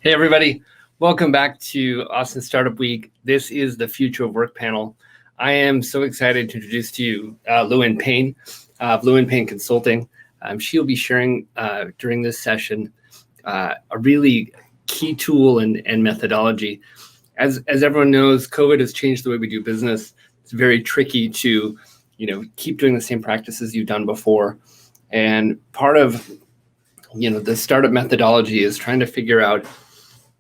Hey, everybody. Welcome back to Austin Startup Week. This is the Future of Work panel. I am so excited to introduce to you Lou-Anne Payne of Lou-Anne Payne Consulting. She'll be sharing during this session a really key tool and methodology. As everyone knows, COVID has changed the way we do business. It's very tricky to keep doing the same practices you've done before. And part of the startup methodology is trying to figure out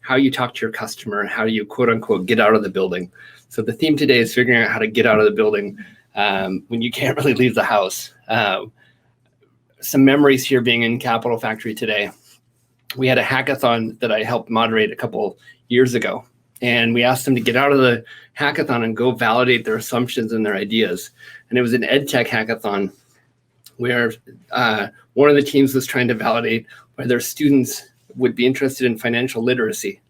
how you talk to your customer and how you quote unquote get out of the building. So the theme today is figuring out how to get out of the building when you can't really leave the house. Some memories here being in Capital Factory today. We had a hackathon that I helped moderate a couple years ago. And we asked them to get out of the hackathon and go validate their assumptions and their ideas. And it was an ed tech hackathon where one of the teams was trying to validate whether students would be interested in financial literacy.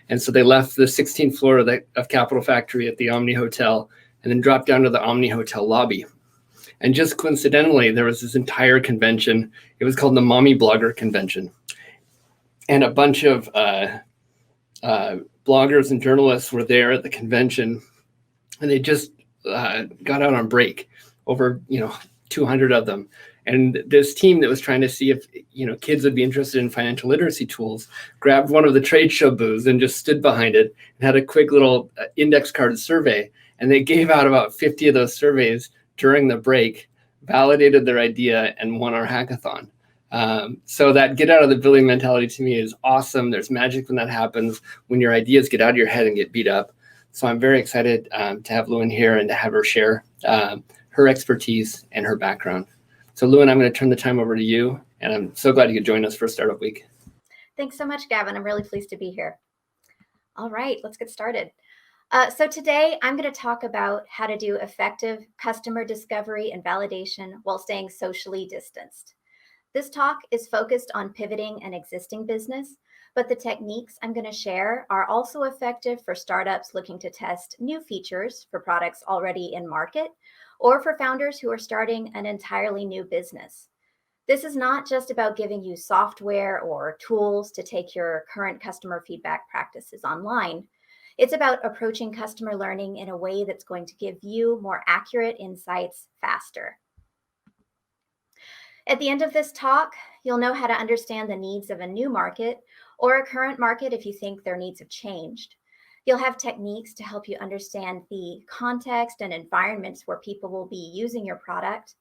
And so they left the 16th floor of Capital Factory at the Omni Hotel and then dropped down to the Omni Hotel lobby. And just coincidentally, there was this entire convention. It was called the Mommy Blogger Convention. And a bunch of bloggers and journalists were there at the convention. And they just got out on break, over 200 of them. And this team that was trying to see if kids would be interested in financial literacy tools grabbed one of the trade show booths and just stood behind it and had a quick little index card survey. And they gave out about 50 of those surveys during the break, validated their idea, and won our hackathon. So that get out of the building mentality to me is awesome. There's magic when that happens, when your ideas get out of your head and get beat up. So I'm very excited to have Lou-Anne here and to have her share her expertise and her background. So Lou-Anne, I'm going to turn the time over to you, and I'm so glad you could join us for Startup Week. Thanks so much, Gavin. I'm really pleased to be here. All right, let's get started. So today I'm going to talk about how to do effective customer discovery and validation while staying socially distanced. This talk is focused on pivoting an existing business, but the techniques I'm going to share are also effective for startups looking to test new features for products already in market, or for founders who are starting an entirely new business. This is not just about giving you software or tools to take your current customer feedback practices online. It's about approaching customer learning in a way that's going to give you more accurate insights faster. At the end of this talk, you'll know how to understand the needs of a new market or a current market if you think their needs have changed. You'll have techniques to help you understand the context and environments where people will be using your product.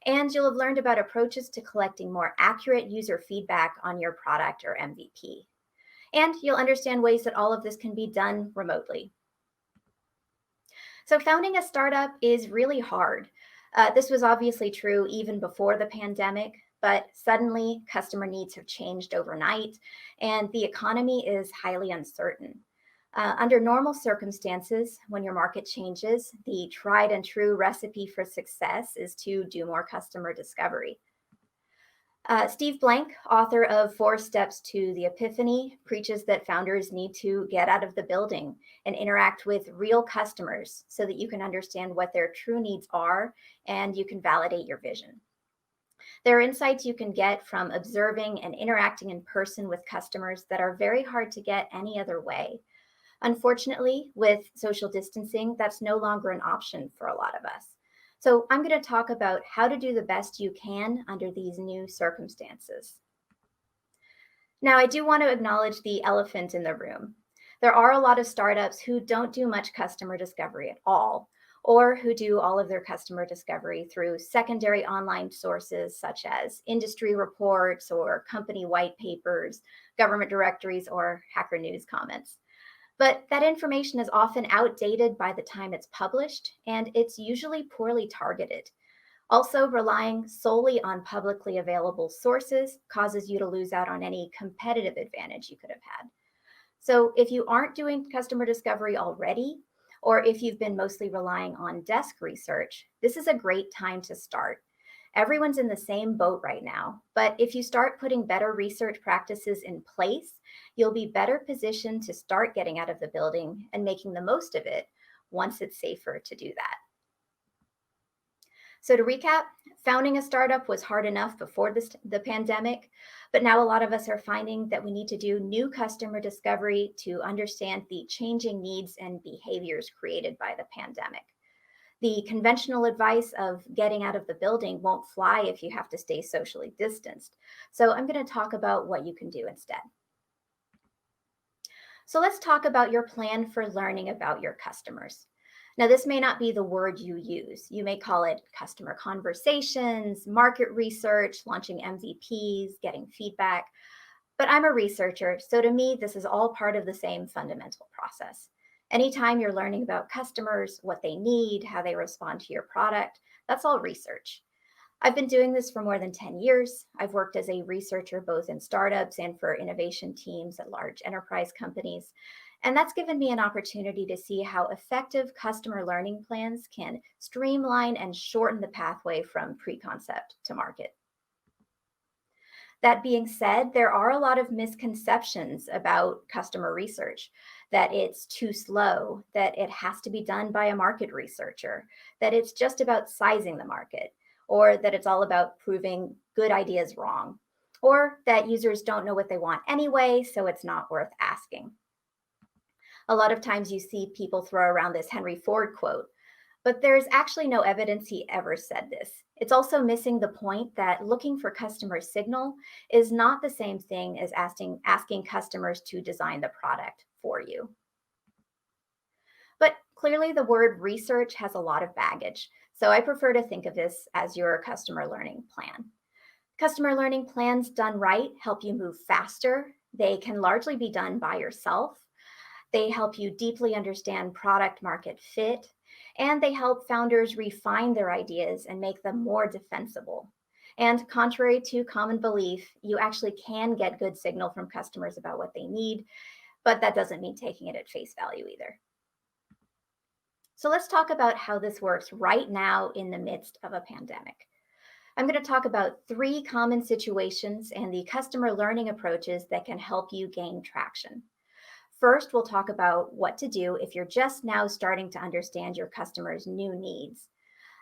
And you'll have learned about approaches to collecting more accurate user feedback on your product or MVP. And you'll understand ways that all of this can be done remotely. So founding a startup is really hard. This was obviously true even before the pandemic, but suddenly customer needs have changed overnight and the economy is highly uncertain. Under normal circumstances, when your market changes, the tried and true recipe for success is to do more customer discovery. Steve Blank, author of 4 Steps to the Epiphany, preaches that founders need to get out of the building and interact with real customers so that you can understand what their true needs are and you can validate your vision. There are insights you can get from observing and interacting in person with customers that are very hard to get any other way. Unfortunately, with social distancing, that's no longer an option for a lot of us. So I'm going to talk about how to do the best you can under these new circumstances. Now, I do want to acknowledge the elephant in the room. There are a lot of startups who don't do much customer discovery at all, or who do all of their customer discovery through secondary online sources such as industry reports or company white papers, government directories, or Hacker News comments. But that information is often outdated by the time it's published, and it's usually poorly targeted. Also, relying solely on publicly available sources causes you to lose out on any competitive advantage you could have had. So if you aren't doing customer discovery already, or if you've been mostly relying on desk research, this is a great time to start. Everyone's in the same boat right now, but if you start putting better research practices in place, you'll be better positioned to start getting out of the building and making the most of it once it's safer to do that. So to recap, founding a startup was hard enough before the pandemic, but now a lot of us are finding that we need to do new customer discovery to understand the changing needs and behaviors created by the pandemic. The conventional advice of getting out of the building won't fly if you have to stay socially distanced. So I'm going to talk about what you can do instead. So let's talk about your plan for learning about your customers. Now, this may not be the word you use. You may call it customer conversations, market research, launching MVPs, getting feedback. But I'm a researcher, so to me, this is all part of the same fundamental process. Anytime you're learning about customers, what they need, how they respond to your product, that's all research. I've been doing this for more than 10 years. I've worked as a researcher both in startups and for innovation teams at large enterprise companies. And that's given me an opportunity to see how effective customer learning plans can streamline and shorten the pathway from pre-concept to market. That being said, there are a lot of misconceptions about customer research, that it's too slow, that it has to be done by a market researcher, that it's just about sizing the market, or that it's all about proving good ideas wrong, or that users don't know what they want anyway, so it's not worth asking. A lot of times you see people throw around this Henry Ford quote, but there's actually no evidence he ever said this. It's also missing the point that looking for customer signal is not the same thing as asking customers to design the product for you. But clearly, the word research has a lot of baggage, so I prefer to think of this as your customer learning plan. Customer learning plans done right help you move faster. They can largely be done by yourself. They help you deeply understand product market fit, and they help founders refine their ideas and make them more defensible. And contrary to common belief, you actually can get good signal from customers about what they need, but that doesn't mean taking it at face value either. So let's talk about how this works right now in the midst of a pandemic. I'm going to talk about 3 common situations and the customer learning approaches that can help you gain traction. First, we'll talk about what to do if you're just now starting to understand your customers' new needs.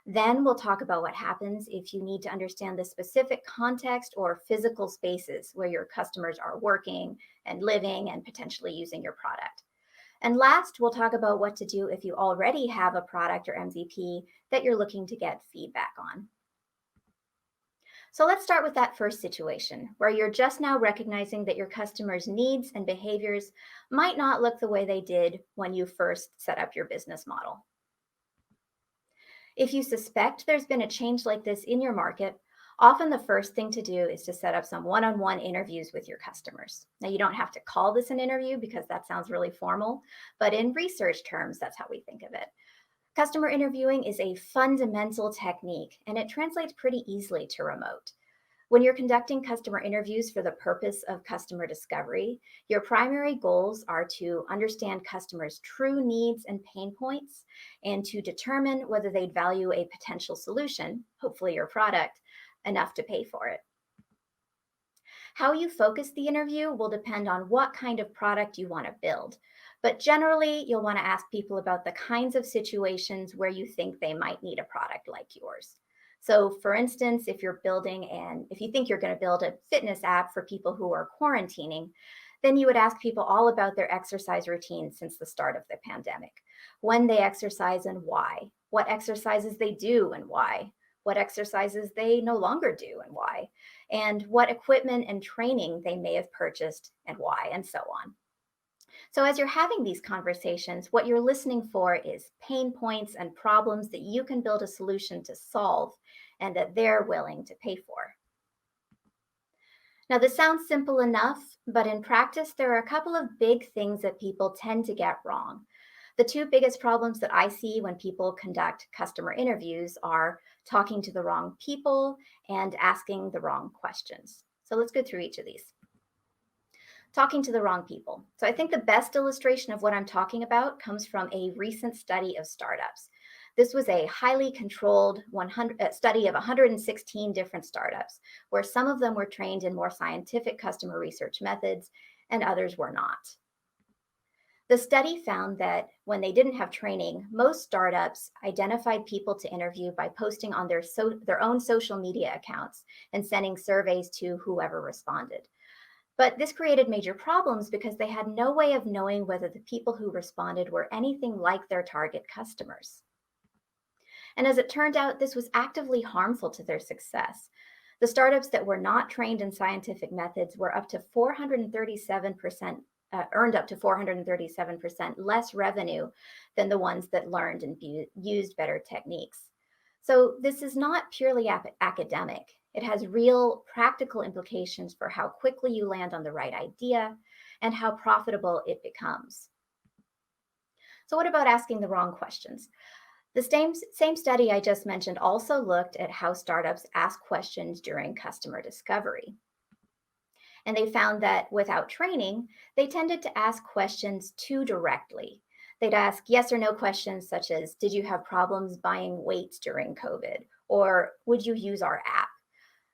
Then we'll talk about what happens if you need to understand the specific context or physical spaces where your customers are working and living and potentially using your product. And last, we'll talk about what to do if you already have a product or MVP that you're looking to get feedback on. So let's start with that first situation where you're just now recognizing that your customers' needs and behaviors might not look the way they did when you first set up your business model. If you suspect there's been a change like this in your market, often the first thing to do is to set up some one-on-one interviews with your customers. Now, you don't have to call this an interview because that sounds really formal, but in research terms, that's how we think of it. Customer interviewing is a fundamental technique, and it translates pretty easily to remote. When you're conducting customer interviews for the purpose of customer discovery, your primary goals are to understand customers' true needs and pain points and to determine whether they'd value a potential solution, hopefully your product, enough to pay for it. How you focus the interview will depend on what kind of product you want to build. But generally, you'll want to ask people about the kinds of situations where you think they might need a product like yours. So for instance, if you think you're going to build a fitness app for people who are quarantining, then you would ask people all about their exercise routines since the start of the pandemic, when they exercise and why, what exercises they do and why, what exercises they no longer do and why, and what equipment and training they may have purchased and why, and so on. So as you're having these conversations, what you're listening for is pain points and problems that you can build a solution to solve and that they're willing to pay for. Now, this sounds simple enough, but in practice, there are a couple of big things that people tend to get wrong. The 2 biggest problems that I see when people conduct customer interviews are talking to the wrong people and asking the wrong questions. So let's go through each of these. Talking to the wrong people. So I think the best illustration of what I'm talking about comes from a recent study of startups. This was a highly controlled study of 116 different startups, where some of them were trained in more scientific customer research methods and others were not. The study found that when they didn't have training, most startups identified people to interview by posting on their own social media accounts and sending surveys to whoever responded. But this created major problems because they had no way of knowing whether the people who responded were anything like their target customers. And as it turned out, this was actively harmful to their success. The startups that were not trained in scientific methods were up to 437%, earned up to 437% less revenue than the ones that learned and used better techniques. So this is not purely academic. It has real practical implications for how quickly you land on the right idea and how profitable it becomes. So what about asking the wrong questions? The same study I just mentioned also looked at how startups ask questions during customer discovery. And they found that without training, they tended to ask questions too directly. They'd ask yes or no questions such as, did you have problems buying weights during COVID? Or would you use our app?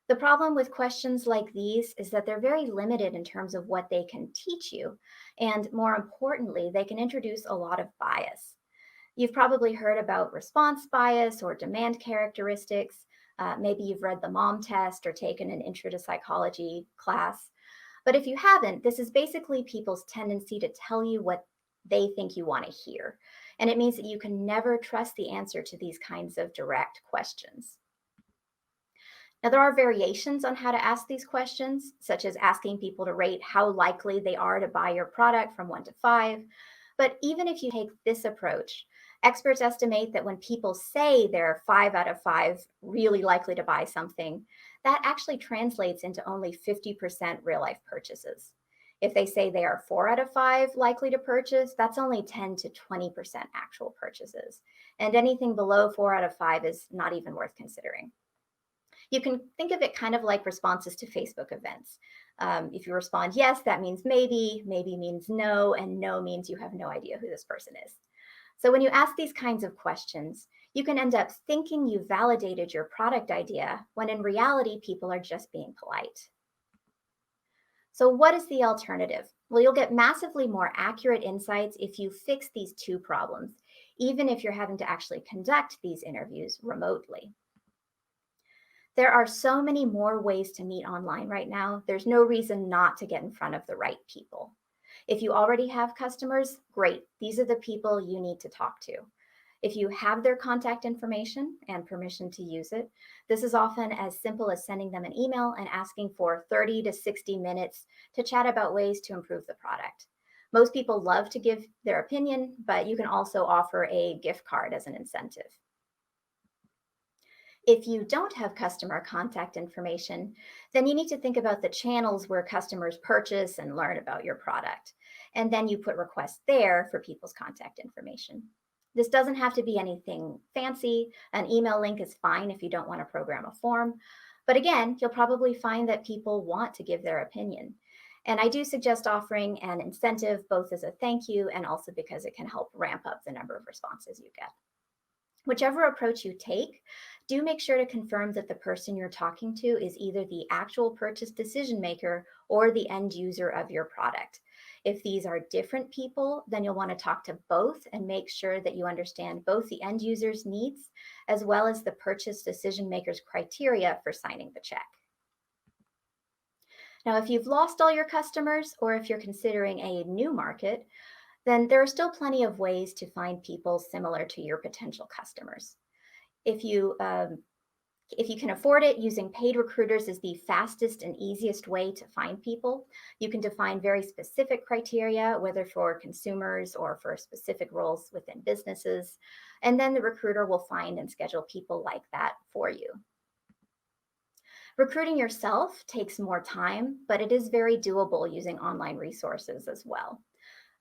The problem with questions like these is that they're very limited in terms of what they can teach you. And more importantly, they can introduce a lot of bias. You've probably heard about response bias or demand characteristics. Maybe you've read the mom test or taken an intro to psychology class. But if you haven't, this is basically people's tendency to tell you what they think you want to hear. And it means that you can never trust the answer to these kinds of direct questions. Now, there are variations on how to ask these questions, such as asking people to rate how likely they are to buy your product from 1 to 5. But even if you take this approach, experts estimate that when people say they're 5 out of 5 really likely to buy something, that actually translates into only 50% real life purchases. If they say they are 4 out of 5 likely to purchase, that's only 10 to 20% actual purchases. And anything below 4 out of 5 is not even worth considering. You can think of it kind of like responses to Facebook events. If you respond yes, that means maybe means no, and no means you have no idea who this person is. So when you ask these kinds of questions, you can end up thinking you validated your product idea when in reality, people are just being polite. So what is the alternative? Well, you'll get massively more accurate insights if you fix these two problems, even if you're having to actually conduct these interviews remotely. There are so many more ways to meet online right now. There's no reason not to get in front of the right people. If you already have customers, great. These are the people you need to talk to. If you have their contact information and permission to use it, this is often as simple as sending them an email and asking for 30 to 60 minutes to chat about ways to improve the product. Most people love to give their opinion, but you can also offer a gift card as an incentive. If you don't have customer contact information, then you need to think about the channels where customers purchase and learn about your product. And then you put requests there for people's contact information. This doesn't have to be anything fancy. An email link is fine if you don't want to program a form. But again, you'll probably find that people want to give their opinion. And I do suggest offering an incentive both as a thank you and also because it can help ramp up the number of responses you get. Whichever approach you take, do make sure to confirm that the person you're talking to is either the actual purchase decision maker or the end user of your product. If these are different people, then you'll want to talk to both and make sure that you understand both the end user's needs as well as the purchase decision maker's criteria for signing the check. Now, if you've lost all your customers or if you're considering a new market, then there are still plenty of ways to find people similar to your potential customers. If you can afford it, using paid recruiters is the fastest and easiest way to find people. You can define very specific criteria, whether for consumers or for specific roles within businesses, and then the recruiter will find and schedule people like that for you. Recruiting yourself takes more time, but it is very doable using online resources as well.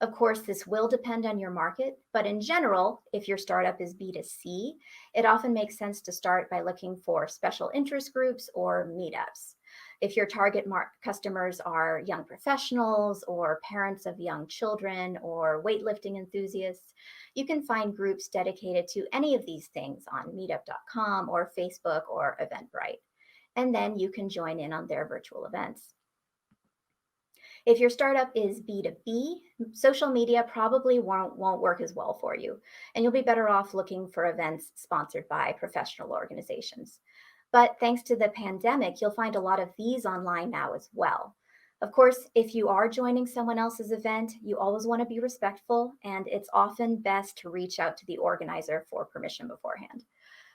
Of course, this will depend on your market, but in general, if your startup is B2C, it often makes sense to start by looking for special interest groups or meetups. If your target customers are young professionals or parents of young children or weightlifting enthusiasts, you can find groups dedicated to any of these things on meetup.com or Facebook or Eventbrite. And then you can join in on their virtual events. If your startup is B2B, social media probably won't work as well for you, and you'll be better off looking for events sponsored by professional organizations. But thanks to the pandemic, you'll find a lot of these online now as well. Of course, if you are joining someone else's event, you always want to be respectful, and it's often best to reach out to the organizer for permission beforehand.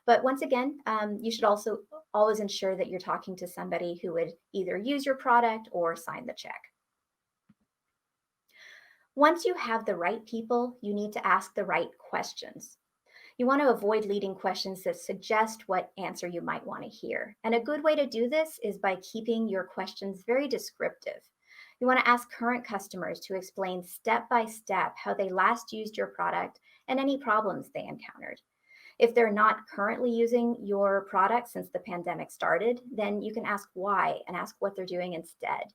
But once again, you should also always ensure that you're talking to somebody who would either use your product or sign the check. Once you have the right people, you need to ask the right questions. You want to avoid leading questions that suggest what answer you might want to hear. And a good way to do this is by keeping your questions very descriptive. You want to ask current customers to explain step by step how they last used your product and any problems they encountered. If they're not currently using your product since the pandemic started, then you can ask why and ask what they're doing instead.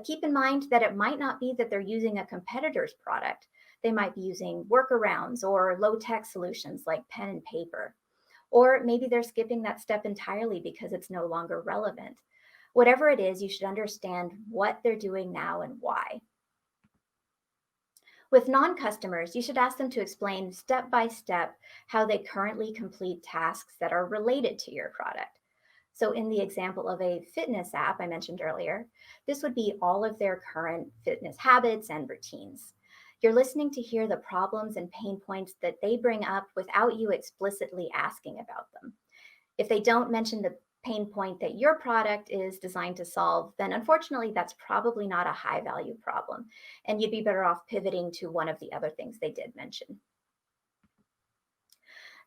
Keep in mind that it might not be that they're using a competitor's product. They might be using workarounds or low tech solutions like pen and paper. Or maybe they're skipping that step entirely because it's no longer relevant. Whatever it is, you should understand what they're doing now and why. With non customers, you should ask them to explain step by step how they currently complete tasks that are related to your product. So, in the example of a fitness app I mentioned earlier, this would be all of their current fitness habits and routines. You're listening to hear the problems and pain points that they bring up without you explicitly asking about them. If they don't mention the pain point that your product is designed to solve, then unfortunately, that's probably not a high value problem. And you'd be better off pivoting to one of the other things they did mention.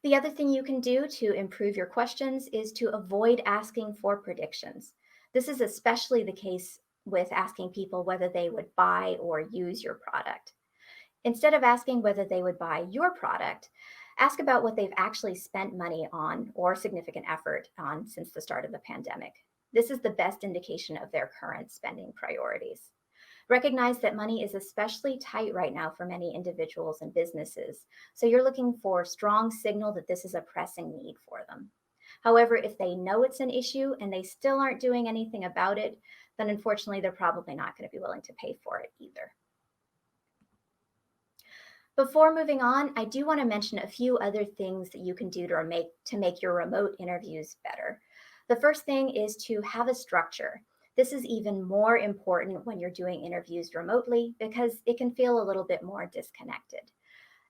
The other thing you can do to improve your questions is to avoid asking for predictions. This is especially the case with asking people whether they would buy or use your product. Instead of asking whether they would buy your product, ask about what they've actually spent money on or significant effort on since the start of the pandemic. This is the best indication of their current spending priorities. Recognize that money is especially tight right now for many individuals and businesses, so you're looking for a strong signal that this is a pressing need for them. However, if they know it's an issue and they still aren't doing anything about it, then unfortunately they're probably not going to be willing to pay for it either. Before moving on, I do want to mention a few other things that you can do to make your remote interviews better. The first thing is to have a structure. This is even more important when you're doing interviews remotely because it can feel a little bit more disconnected.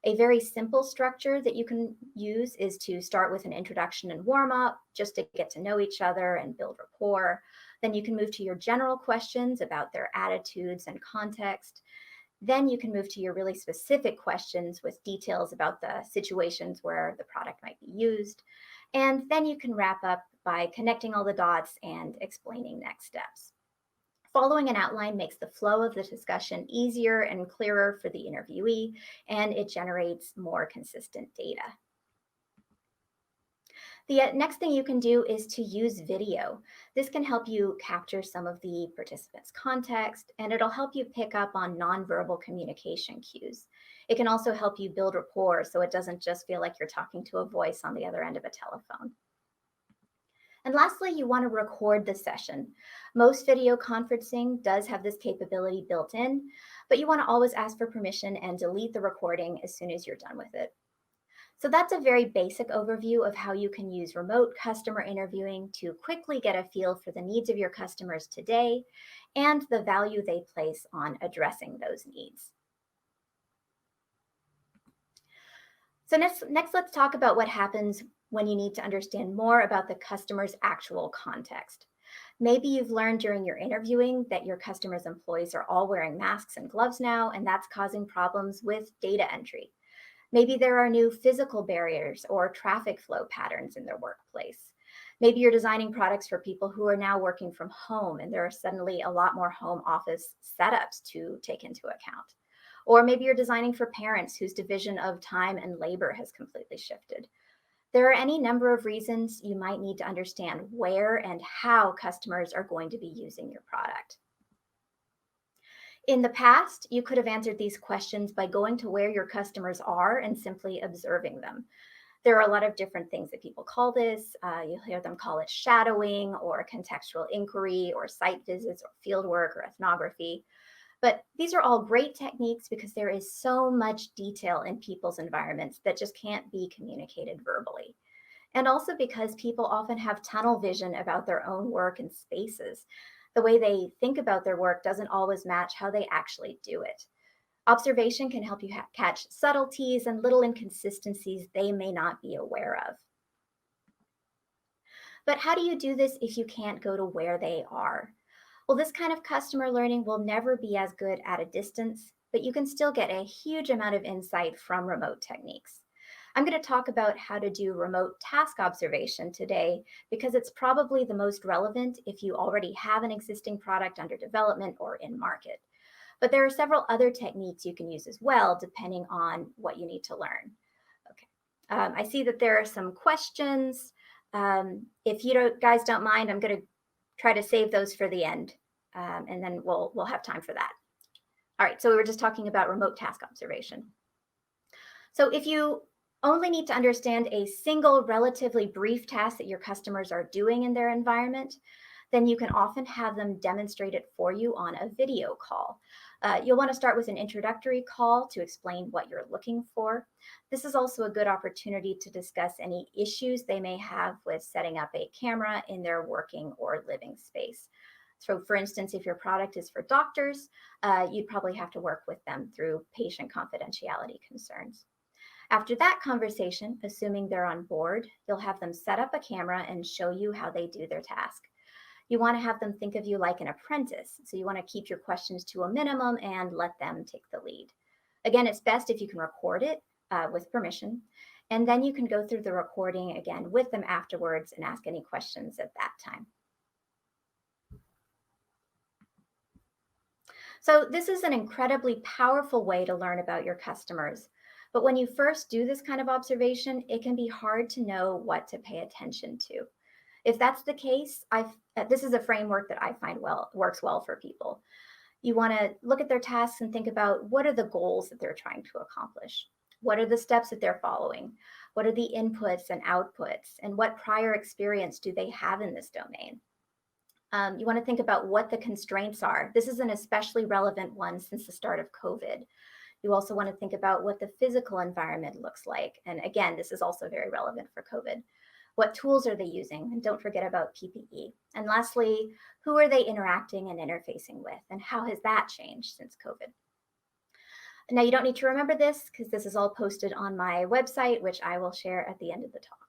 A very simple structure that you can use is to start with an introduction and warm up just to get to know each other and build rapport. Then you can move to your general questions about their attitudes and context. Then you can move to your really specific questions with details about the situations where the product might be used. And then you can wrap up by connecting all the dots and explaining next steps. Following an outline makes the flow of the discussion easier and clearer for the interviewee, and it generates more consistent data. The next thing you can do is to use video. This can help you capture some of the participants' context, and it'll help you pick up on nonverbal communication cues. It can also help you build rapport so it doesn't just feel like you're talking to a voice on the other end of a telephone. And lastly, you want to record the session. Most video conferencing does have this capability built in, but you want to always ask for permission and delete the recording as soon as you're done with it. So that's a very basic overview of how you can use remote customer interviewing to quickly get a feel for the needs of your customers today and the value they place on addressing those needs. So next, let's talk about what happens when you need to understand more about the customer's actual context. Maybe you've learned during your interviewing that your customer's employees are all wearing masks and gloves now, and that's causing problems with data entry. Maybe there are new physical barriers or traffic flow patterns in their workplace. Maybe you're designing products for people who are now working from home, and there are suddenly a lot more home office setups to take into account. Or maybe you're designing for parents whose division of time and labor has completely shifted. There are any number of reasons you might need to understand where and how customers are going to be using your product. In the past, you could have answered these questions by going to where your customers are and simply observing them. There are a lot of different things that people call this. You'll hear them call it shadowing or contextual inquiry or site visits or field work or ethnography. But these are all great techniques because there is so much detail in people's environments that just can't be communicated verbally. And also because people often have tunnel vision about their own work and spaces. The way they think about their work doesn't always match how they actually do it. Observation can help you catch subtleties and little inconsistencies they may not be aware of. But how do you do this if you can't go to where they are? Well, this kind of customer learning will never be as good at a distance, but you can still get a huge amount of insight from remote techniques. I'm going to talk about how to do remote task observation today because it's probably the most relevant if you already have an existing product under development or in market. But there are several other techniques you can use as well, depending on what you need to learn. Okay. I see that there are some questions. If you guys don't mind, I'm going to try to save those for the end, and then we'll have time for that. All right, so we were just talking about remote task observation. So if you only need to understand a single relatively brief task that your customers are doing in their environment, then you can often have them demonstrate it for you on a video call. You'll want to start with an introductory call to explain what you're looking for. This is also a good opportunity to discuss any issues they may have with setting up a camera in their working or living space. So for instance, if your product is for doctors, you'd probably have to work with them through patient confidentiality concerns. After that conversation, assuming they're on board, you'll have them set up a camera and show you how they do their task. You want to have them think of you like an apprentice. So you want to keep your questions to a minimum and let them take the lead. Again, it's best if you can record it with permission. And then you can go through the recording again with them afterwards and ask any questions at that time. So this is an incredibly powerful way to learn about your customers. But when you first do this kind of observation, it can be hard to know what to pay attention to. If that's the case, this is a framework that I find works well for people. You want to look at their tasks and think about what are the goals that they're trying to accomplish? What are the steps that they're following? What are the inputs and outputs? And what prior experience do they have in this domain? You want to think about what the constraints are. This is an especially relevant one since the start of COVID. You also want to think about what the physical environment looks like. And again, this is also very relevant for COVID. What tools are they using? And don't forget about PPE. And lastly, who are they interacting and interfacing with? And how has that changed since COVID? Now, you don't need to remember this because this is all posted on my website, which I will share at the end of the talk.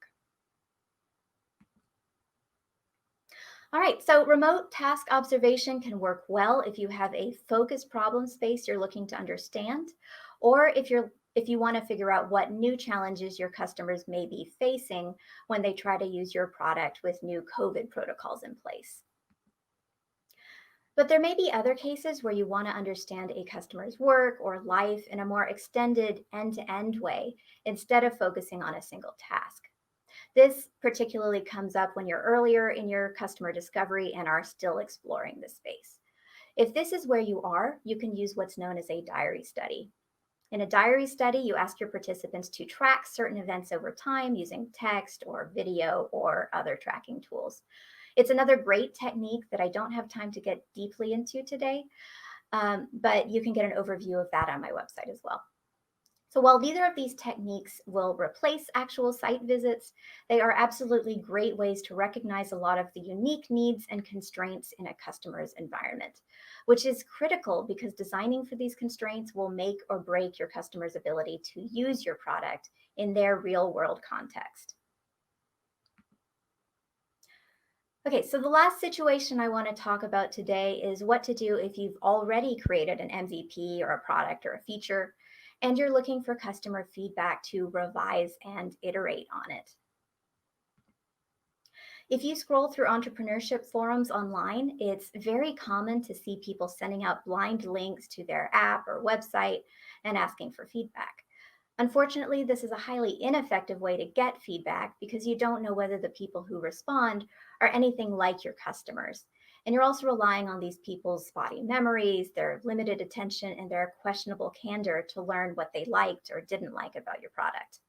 All right, so remote task observation can work well if you have a focused problem space you're looking to understand, or if you want to figure out what new challenges your customers may be facing when they try to use your product with new COVID protocols in place. But there may be other cases where you want to understand a customer's work or life in a more extended end-to-end way instead of focusing on a single task. This particularly comes up when you're earlier in your customer discovery and are still exploring the space. If this is where you are, you can use what's known as a diary study. In a diary study, you ask your participants to track certain events over time using text or video or other tracking tools. It's another great technique that I don't have time to get deeply into today, but you can get an overview of that on my website as well. So while neither of these techniques will replace actual site visits, they are absolutely great ways to recognize a lot of the unique needs and constraints in a customer's environment, which is critical because designing for these constraints will make or break your customer's ability to use your product in their real-world context. Okay, so the last situation I want to talk about today is what to do if you've already created an MVP or a product or a feature, and you're looking for customer feedback to revise and iterate on it. If you scroll through entrepreneurship forums online, it's very common to see people sending out blind links to their app or website and asking for feedback. Unfortunately, this is a highly ineffective way to get feedback because you don't know whether the people who respond are anything like your customers. And you're also relying on these people's spotty memories, their limited attention, and their questionable candor to learn what they liked or didn't like about your product.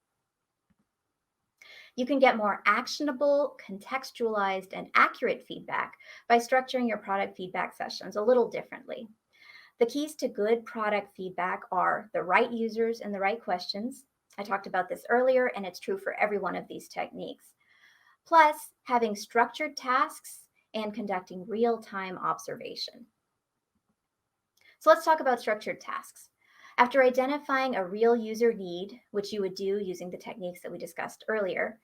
You can get more actionable, contextualized, and accurate feedback by structuring your product feedback sessions a little differently. The keys to good product feedback are the right users and the right questions. I talked about this earlier, and it's true for every one of these techniques. Plus, having structured tasks and conducting real-time observation. So let's talk about structured tasks. After identifying a real user need, which you would do using the techniques that we discussed earlier,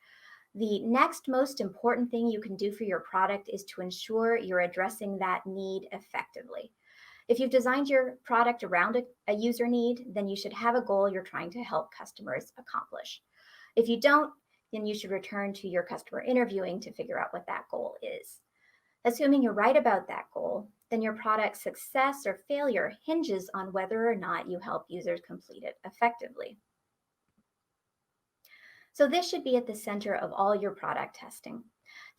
the next most important thing you can do for your product is to ensure you're addressing that need effectively. If you've designed your product around a user need, then you should have a goal you're trying to help customers accomplish. If you don't, then you should return to your customer interviewing to figure out what that goal is. Assuming you're right about that goal, then your product's success or failure hinges on whether or not you help users complete it effectively. So this should be at the center of all your product testing.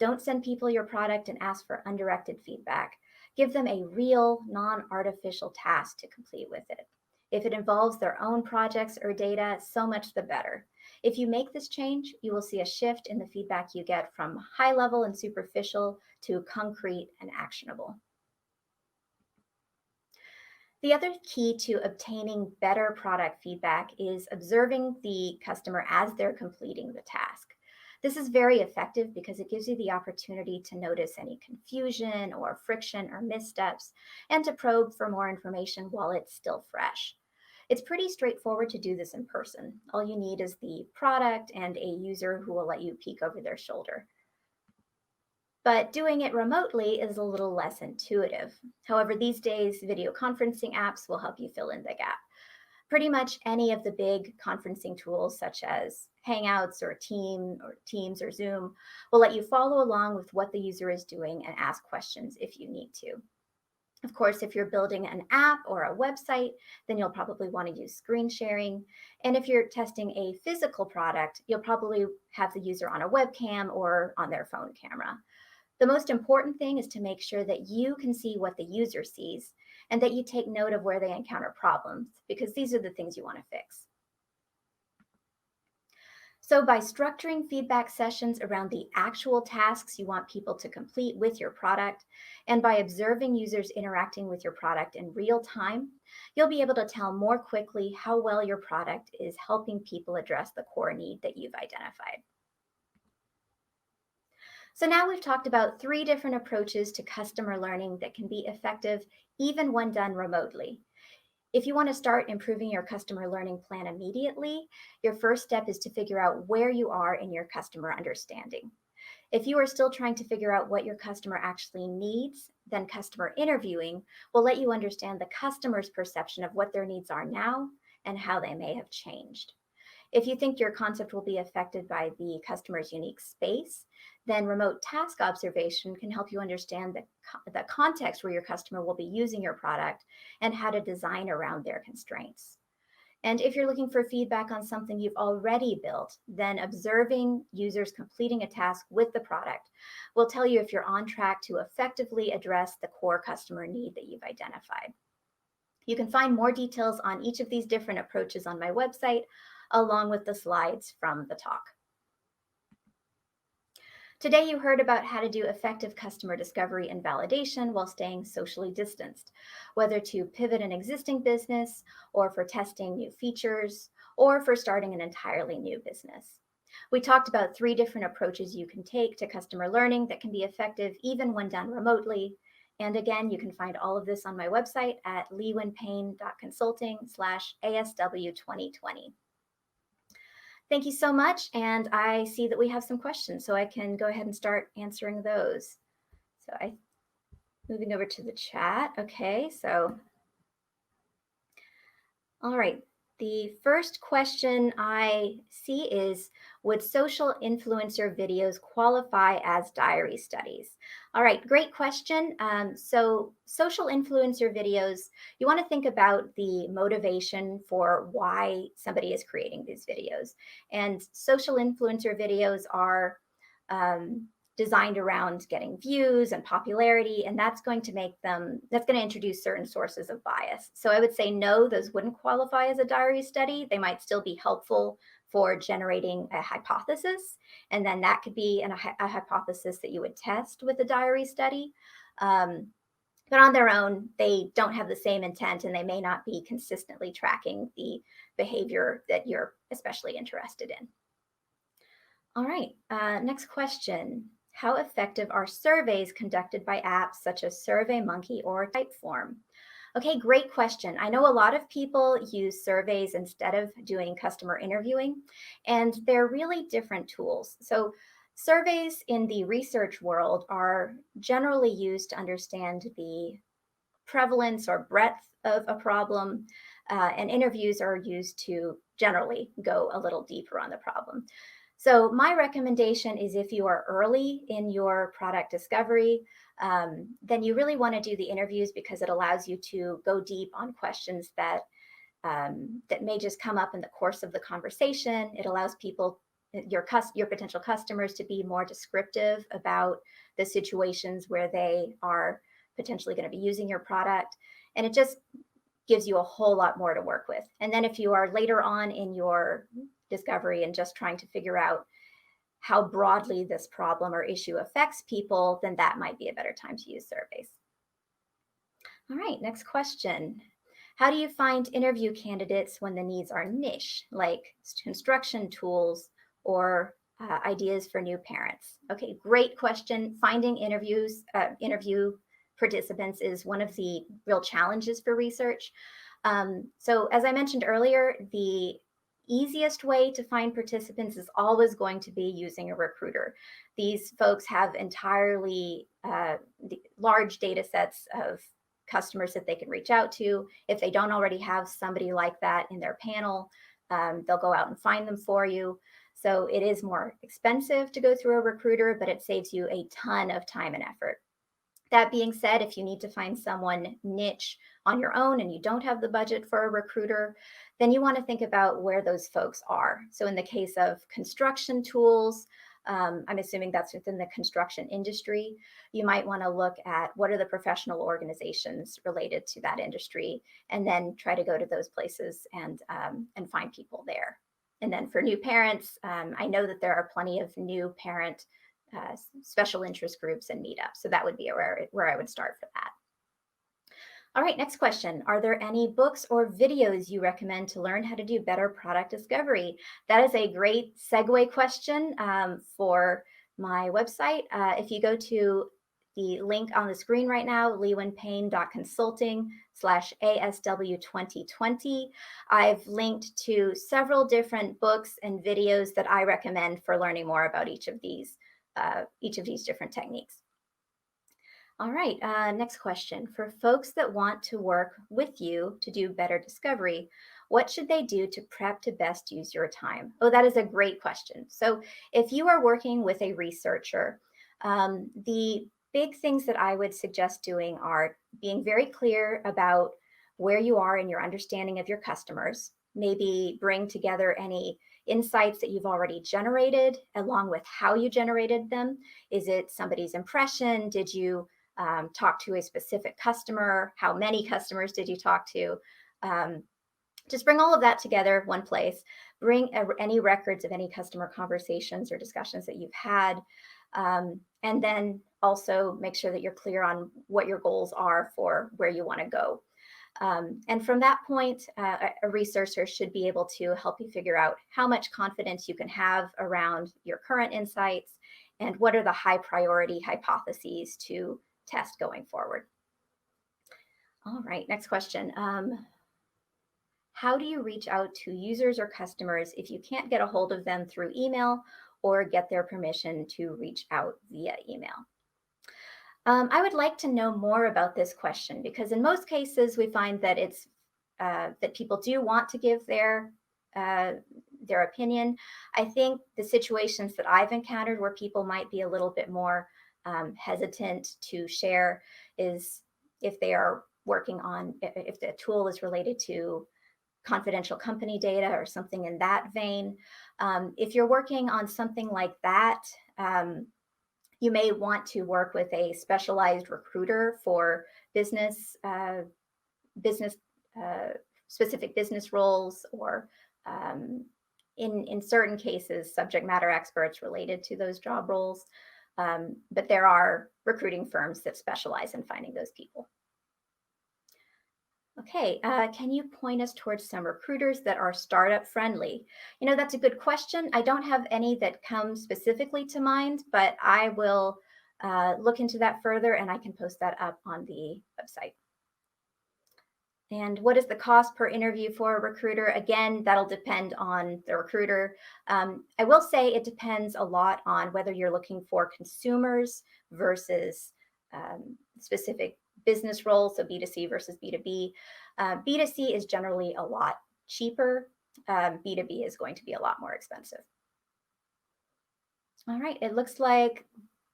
Don't send people your product and ask for undirected feedback. Give them a real, non-artificial task to complete with it. If it involves their own projects or data, so much the better. If you make this change, you will see a shift in the feedback you get from high level and superficial to concrete and actionable. The other key to obtaining better product feedback is observing the customer as they're completing the task. This is very effective because it gives you the opportunity to notice any confusion or friction or missteps and to probe for more information while it's still fresh. It's pretty straightforward to do this in person. All you need is the product and a user who will let you peek over their shoulder. But doing it remotely is a little less intuitive. However, these days, video conferencing apps will help you fill in the gap. Pretty much any of the big conferencing tools, such as Hangouts or Teams or Zoom, will let you follow along with what the user is doing and ask questions if you need to. Of course, if you're building an app or a website, then you'll probably want to use screen sharing. And if you're testing a physical product, you'll probably have the user on a webcam or on their phone camera. The most important thing is to make sure that you can see what the user sees and that you take note of where they encounter problems, because these are the things you want to fix. So by structuring feedback sessions around the actual tasks you want people to complete with your product, and by observing users interacting with your product in real time, you'll be able to tell more quickly how well your product is helping people address the core need that you've identified. So now we've talked about 3 different approaches to customer learning that can be effective even when done remotely. If you want to start improving your customer learning plan immediately, your first step is to figure out where you are in your customer understanding. If you are still trying to figure out what your customer actually needs, then customer interviewing will let you understand the customer's perception of what their needs are now and how they may have changed. If you think your concept will be affected by the customer's unique space, then remote task observation can help you understand the context where your customer will be using your product and how to design around their constraints. And if you're looking for feedback on something you've already built, then observing users completing a task with the product will tell you if you're on track to effectively address the core customer need that you've identified. You can find more details on each of these different approaches on my website, along with the slides from the talk. Today, you heard about how to do effective customer discovery and validation while staying socially distanced, whether to pivot an existing business or for testing new features or for starting an entirely new business. We talked about 3 different approaches you can take to customer learning that can be effective even when done remotely. And again, you can find all of this on my website at lewinpayne.consulting/ASW2020. Thank you so much. And I see that we have some questions, so I can go ahead and start answering those. So moving over to the chat. Okay, so, all right. The first question I see is, would social influencer videos qualify as diary studies? All right, great question. So social influencer videos, you want to think about the motivation for why somebody is creating these videos. And social influencer videos are designed around getting views and popularity, and that's going to introduce certain sources of bias. So I would say no, those wouldn't qualify as a diary study. They might still be helpful for generating a hypothesis, and then that could be a hypothesis that you would test with a diary study. But on their own, they don't have the same intent, and they may not be consistently tracking the behavior that you're especially interested in. All right, next question. How effective are surveys conducted by apps such as SurveyMonkey or Typeform? Okay, great question. I know a lot of people use surveys instead of doing customer interviewing, and they're really different tools. So surveys in the research world are generally used to understand the prevalence or breadth of a problem, and interviews are used to generally go a little deeper on the problem. So my recommendation is, if you are early in your product discovery, then you really want to do the interviews, because it allows you to go deep on questions that that may just come up in the course of the conversation. It allows people, your potential customers, to be more descriptive about the situations where they are potentially going to be using your product, and it just gives you a whole lot more to work with. And then if you are later on in your discovery and just trying to figure out how broadly this problem or issue affects people, then that might be a better time to use surveys. All right, next question. How do you find interview candidates when the needs are niche, like construction tools or ideas for new parents? Okay, great question. Finding interview participants is one of the real challenges for research. So as I mentioned earlier, the easiest way to find participants is always going to be using a recruiter. These folks have entirely large data sets of customers that they can reach out to. If they don't already have somebody like that in their panel, they'll go out and find them for you. So it is more expensive to go through a recruiter, but it saves you a ton of time and effort. That being said, if you need to find someone niche on your own and you don't have the budget for a recruiter, then you want to think about where those folks are. So in the case of construction tools, I'm assuming that's within the construction industry, you might want to look at what are the professional organizations related to that industry, and then try to go to those places and find people there. And then for new parents, I know that there are plenty of new parent special interest groups and meetups. So that would be where I would start for that. All right, next question. Are there any books or videos you recommend to learn how to do better product discovery? That is a great segue question for my website. If you go to the link on the screen right now, leewinpayne.consulting/ASW2020. I've linked to several different books and videos that I recommend for learning more about each of these different techniques. All right, next question. For folks that want to work with you to do better discovery, what should they do to prep to best use your time? Oh, that is a great question. So if you are working with a researcher, the big things that I would suggest doing are being very clear about where you are in your understanding of your customers. Maybe bring together any insights that you've already generated, along with how you generated them. Is it somebody's impression? Did you talk to a specific customer? How many customers did you talk to? Just bring all of that together one place. Bring any records of any customer conversations or discussions that you've had. And then also make sure that you're clear on what your goals are for where you want to go. And from that point, a researcher should be able to help you figure out how much confidence you can have around your current insights and what are the high priority hypotheses to test going forward. All right, next question. How do you reach out to users or customers if you can't get a hold of them through email or get their permission to reach out via email? I would like to know more about this question, because in most cases we find that it's that people do want to give their opinion. I think the situations that I've encountered where people might be a little bit more hesitant to share is if they are working on, if the tool is related to confidential company data or something in that vein. If you're working on something like that, you may want to work with a specialized recruiter for specific business roles, or in certain cases, subject matter experts related to those job roles. But there are recruiting firms that specialize in finding those people. Okay, can you point us towards some recruiters that are startup friendly? That's a good question. I don't have any that come specifically to mind, but I will look into that further and I can post that up on the website. And what is the cost per interview for a recruiter? Again, that'll depend on the recruiter. I will say it depends a lot on whether you're looking for consumers versus specific business roles, so B2C versus B2B. B2C is generally a lot cheaper. B2B is going to be a lot more expensive. All right, it looks like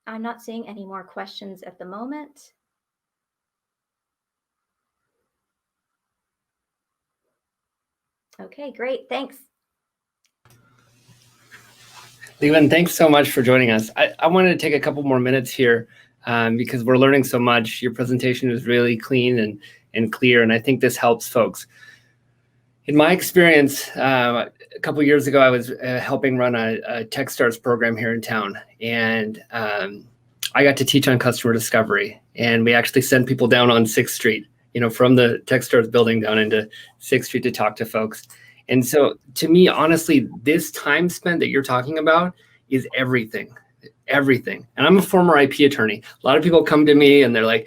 I'm not seeing any more questions at the moment. Okay, great. Thanks. Leland, thanks so much for joining us. I wanted to take a couple more minutes here because we're learning so much. Your presentation was really clean and clear, and I think this helps folks. In my experience, a couple years ago, I was helping run a TechStars program here in town, and I got to teach on customer discovery, and we actually sent people down on 6th Street, from the TechStars building down into 6th Street to talk to folks. And so to me, honestly, this time spent that you're talking about is everything. And I'm a former IP attorney. A lot of people come to me and they're like,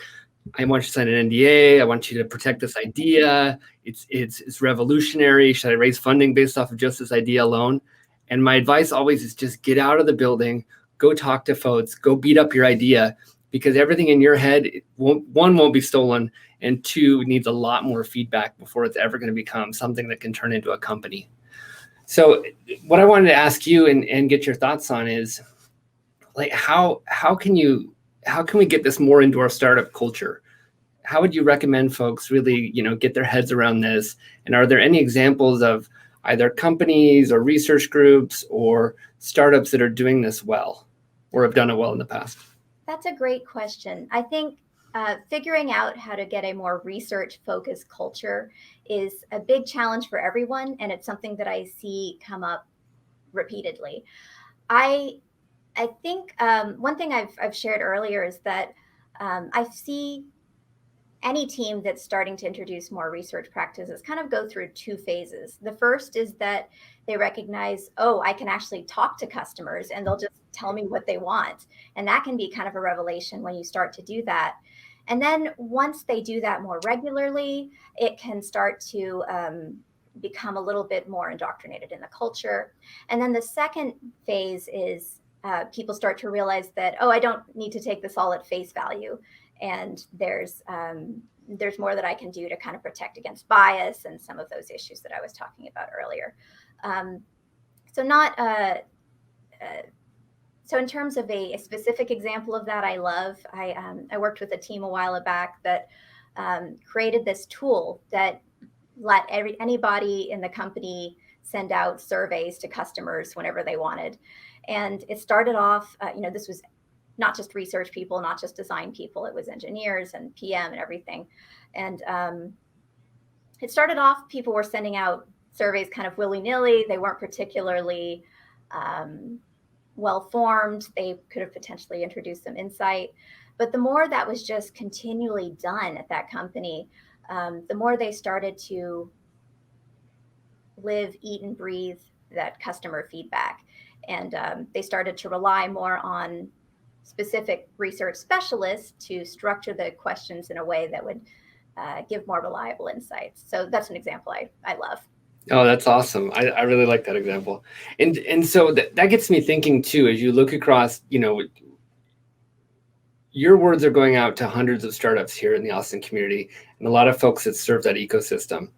I want you to sign an NDA. I want you to protect this idea. It's revolutionary. Should I raise funding based off of just this idea alone? And my advice always is just get out of the building, go talk to folks, go beat up your idea, because everything in your head, won't be stolen, and 2, needs a lot more feedback before it's ever going to become something that can turn into a company. So what I wanted to ask you and get your thoughts on is, like, how can we get this more into our startup culture? How would you recommend folks really, get their heads around this? And are there any examples of either companies or research groups or startups that are doing this well or have done it well in the past? That's a great question. I think figuring out how to get a more research-focused culture is a big challenge for everyone, and it's something that I see come up repeatedly. I think one thing I've shared earlier is that I see any team that's starting to introduce more research practices kind of go through 2 phases. The first is that they recognize, oh, I can actually talk to customers and they'll just tell me what they want. And that can be kind of a revelation when you start to do that. And then once they do that more regularly, it can start to become a little bit more indoctrinated in the culture. And then the second phase is people start to realize that, oh, I don't need to take this all at face value. And there's more that I can do to kind of protect against bias and some of those issues that I was talking about earlier. So in terms of a specific example of that, I worked with a team a while back that created this tool that let anybody in the company send out surveys to customers whenever they wanted. And it started off, this was not just research people, not just design people, it was engineers and PM and everything. And it started off, people were sending out surveys kind of willy-nilly. They weren't particularly well-formed. They could have potentially introduced some insight. But the more that was just continually done at that company, the more they started to live, eat, and breathe that customer feedback. And they started to rely more on specific research specialists to structure the questions in a way that would give more reliable insights. So that's an example I love. Oh, that's awesome. I really like that example. And so that gets me thinking too, as you look across, your words are going out to hundreds of startups here in the Austin community and a lot of folks that serve that ecosystem.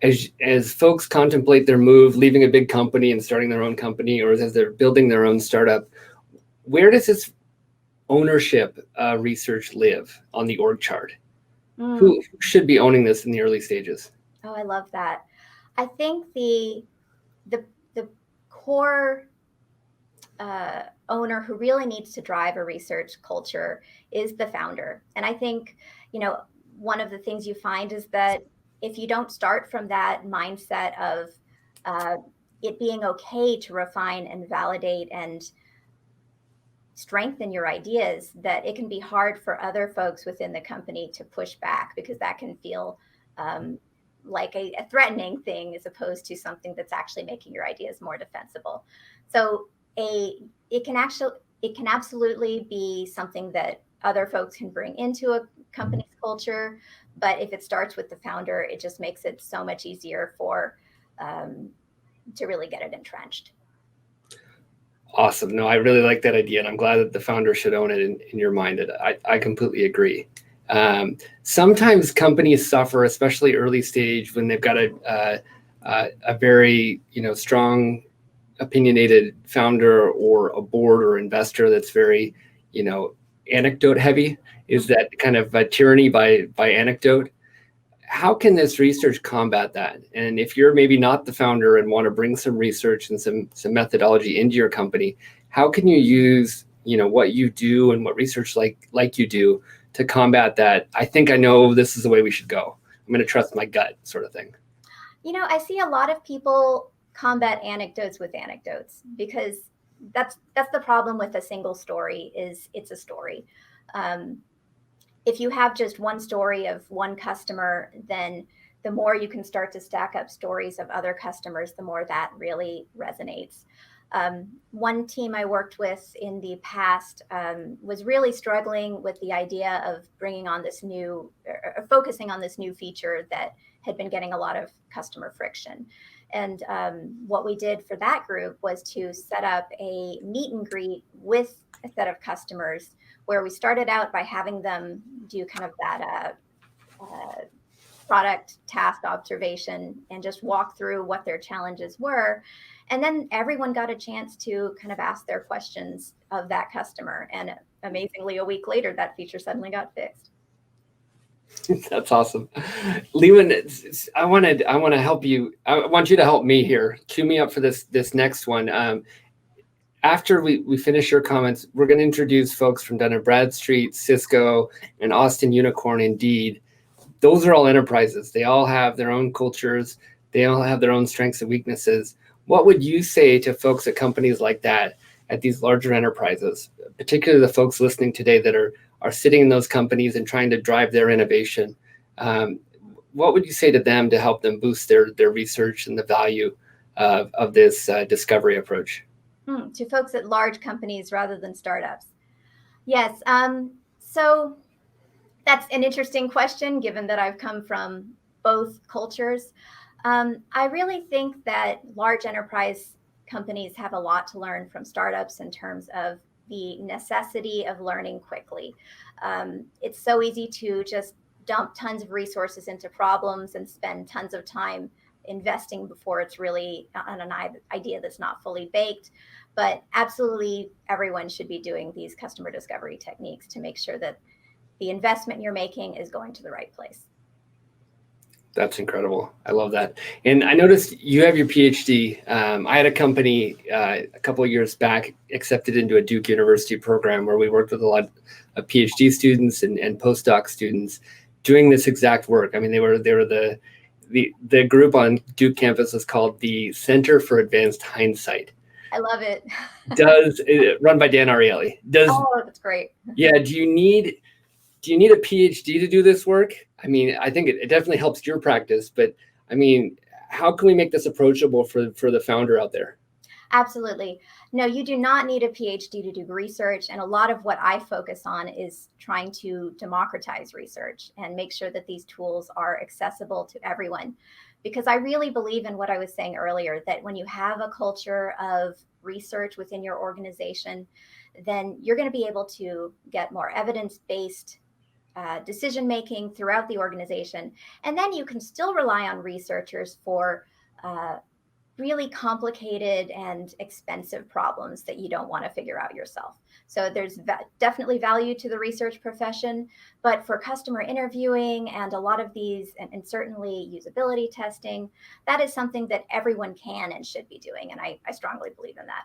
As folks contemplate their move, leaving a big company and starting their own company, or as they're building their own startup, where does this ownership research live on the org chart? Who should be owning this in the early stages? Oh, I love that. I think the core owner who really needs to drive a research culture is the founder. And I think, one of the things you find is that if you don't start from that mindset of it being okay to refine and validate and strengthen your ideas, that it can be hard for other folks within the company to push back, because that can feel like a threatening thing as opposed to something that's actually making your ideas more defensible. So it can absolutely be something that other folks can bring into a company's culture, but if it starts with the founder, it just makes it so much easier to really get it entrenched. Awesome. No, I really like that idea, and I'm glad that the founder should own it in your mind. I completely agree. Sometimes companies suffer, especially early stage, when they've got a very strong, opinionated founder or a board or investor that's very anecdote heavy. Is that kind of a tyranny by anecdote? How can this research combat that? And if you're maybe not the founder and want to bring some research and some methodology into your company, how can you use what you do and what research like you do to combat that? I think I know this is the way we should go. I'm going to trust my gut, sort of thing. I see a lot of people combat anecdotes with anecdotes, because that's the problem with a single story. Is it's a story. If you have just one story of one customer, then the more you can start to stack up stories of other customers, the more that really resonates. One team I worked with in the past was really struggling with the idea of bringing on this new, focusing on this new feature that had been getting a lot of customer friction. And what we did for that group was to set up a meet and greet with a set of customers, where we started out by having them do kind of that product task observation and just walk through what their challenges were. And then everyone got a chance to kind of ask their questions of that customer. And amazingly, a week later, that feature suddenly got fixed. That's awesome. Lewin, I want to help you. I want you to help me here. Cue me up for this next one. After we finish your comments, we're going to introduce folks from Dun & Bradstreet, Cisco, and Austin Unicorn Indeed. Those are all enterprises. They all have their own cultures. They all have their own strengths and weaknesses. What would you say to folks at companies like that, at these larger enterprises, particularly the folks listening today that are sitting in those companies and trying to drive their innovation? What would you say to them to help them boost their research and the value of this discovery approach? To folks at large companies rather than startups. Yes. So that's an interesting question, given that I've come from both cultures. I really think that large enterprise companies have a lot to learn from startups in terms of the necessity of learning quickly. It's so easy to just dump tons of resources into problems and spend tons of time investing before it's really on an idea that's not fully baked. But absolutely everyone should be doing these customer discovery techniques to make sure that the investment you're making is going to the right place. That's incredible. I love that. And I noticed you have your PhD. I had a company a couple of years back accepted into a Duke University program where we worked with a lot of PhD students and postdoc students doing this exact work. I mean, they were the group on Duke campus was called the Center for Advanced Hindsight. I love it. Run by Dan Ariely. Oh, that's great. Yeah. Do you need a PhD to do this work? I mean, I think it definitely helps your practice, but I mean, how can we make this approachable for the founder out there? Absolutely. No, you do not need a PhD to do research. And a lot of what I focus on is trying to democratize research and make sure that these tools are accessible to everyone. Because I really believe in what I was saying earlier, that when you have a culture of research within your organization, then you're going to be able to get more evidence-based decision-making throughout the organization. And then you can still rely on researchers for really complicated and expensive problems that you don't want to figure out yourself. So there's definitely value to the research profession, but for customer interviewing and a lot of these, and certainly usability testing, that is something that everyone can and should be doing. And I strongly believe in that.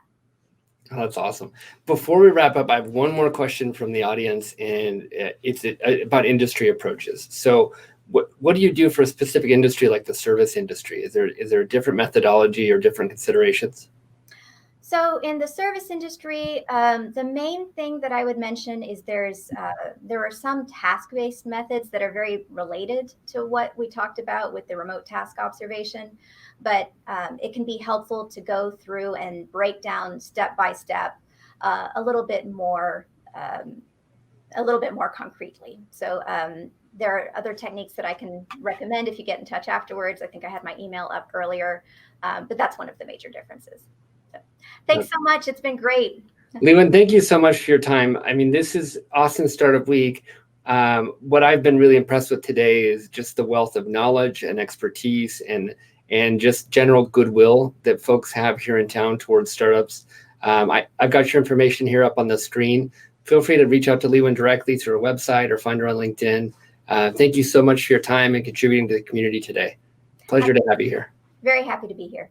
Oh, that's awesome. Before we wrap up, I have one more question from the audience, and it's about industry approaches. So what do you do for a specific industry like the service industry? Is there a different methodology or different considerations? So in the service industry, the main thing that I would mention is there are some task-based methods that are very related to what we talked about with the remote task observation, but it can be helpful to go through and break down step by step a little bit more concretely. So there are other techniques that I can recommend if you get in touch afterwards. I think I had my email up earlier, but that's one of the major differences. So, thanks so much. It's been great. Lewin, thank you so much for your time. I mean, this is Austin Startup Week. What I've been really impressed with today is just the wealth of knowledge and expertise and just general goodwill that folks have here in town towards startups. I've got your information here up on the screen. Feel free to reach out to Lewin directly through her website or find her on LinkedIn. Thank you so much for your time and contributing to the community today. Pleasure to have you here. Very happy to be here.